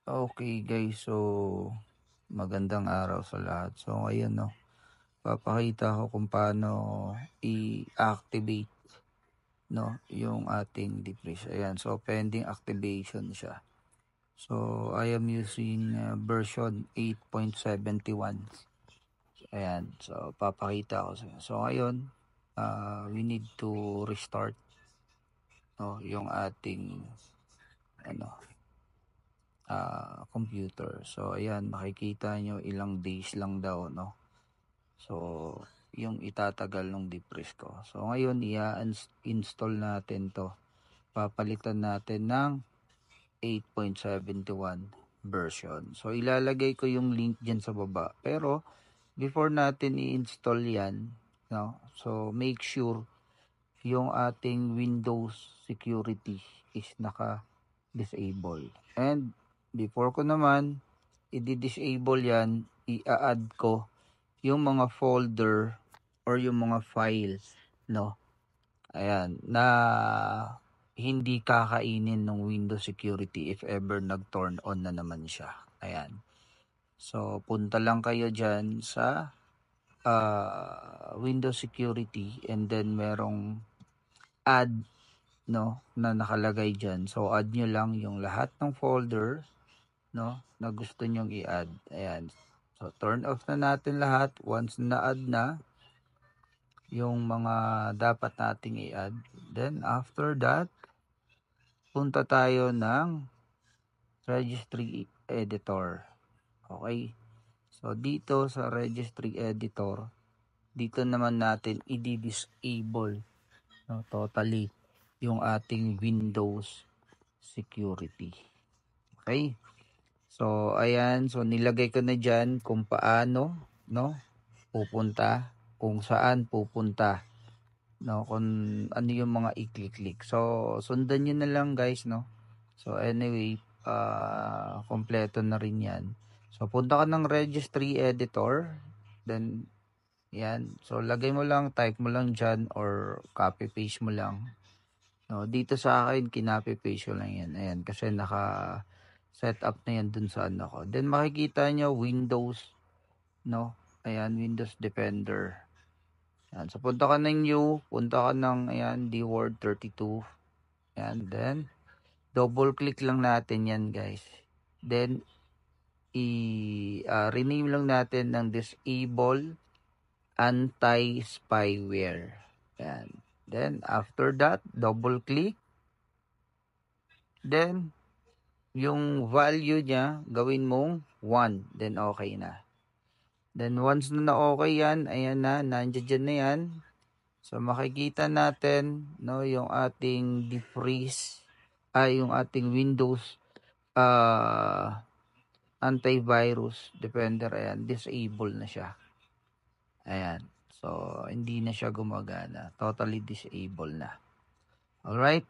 Okay guys, so magandang araw sa lahat. So ngayon papakita ko kung paano i-activate yung ating depress. Ayan, so pending activation siya. So I am using version 8.71. Ayan, so papakita ko sa inyo. So ngayon, we need to restart yung ating ano computer. So ayan, makikita nyo ilang days lang daw So yung itatagal ng depress ko. So ngayon i-install natin to. Papalitan natin ng 8.71 version. So ilalagay ko yung link diyan sa baba. Pero before natin i-install yan, so make sure yung ating Windows security is naka-disable. And before ko naman i-disable yan, i-add ko yung mga folder or yung mga files, ayan, na hindi kakainin ng Windows security if ever nag-turn on na naman siya. Ayan. So, punta lang kayo dyan sa Windows security and then merong add, na nakalagay dyan. So, add nyo lang yung lahat ng folder, na gusto nyong i-add. Ayan. So, turn off na natin lahat once na-add na yung mga dapat nating i-add. Then, after that, punta tayo ng registry editor. Okay? So, dito sa registry editor, dito naman natin i-disable totally yung ating Windows security. Okay? So, ayan. So, nilagay ko na dyan kung paano, pupunta, kung saan pupunta, kung ano yung mga i-click. So, sundan nyo na lang guys, So, anyway, kompleto na rin yan. So, punta ka ng registry editor, then, yan. So, lagay mo lang, type mo lang dyan, or copy-paste mo lang. Dito sa akin, kinopy-paste ko lang yan. Ayan, kasi naka-set up na yan dun sa ko. Then, makikita nyo, Windows, Ayan, Windows Defender. Ayan, so punta ka ng new, punta ka ng, ayan, DWORD 32. Ayan, then, double click lang natin yan, guys. Then, rename lang natin ng disable anti-spyware. Ayan. Then, after that, double click. Then, yung value niya, gawin mong 1. Then, okay na. Then, once na okay yan, ayan na, nandiyan na yan. So, makikita natin, yung ating defreeze, yung ating Windows antivirus Defender, ayan, disable na siya. Ayan. So, hindi na siya gumagana. Totally disable na. Alright?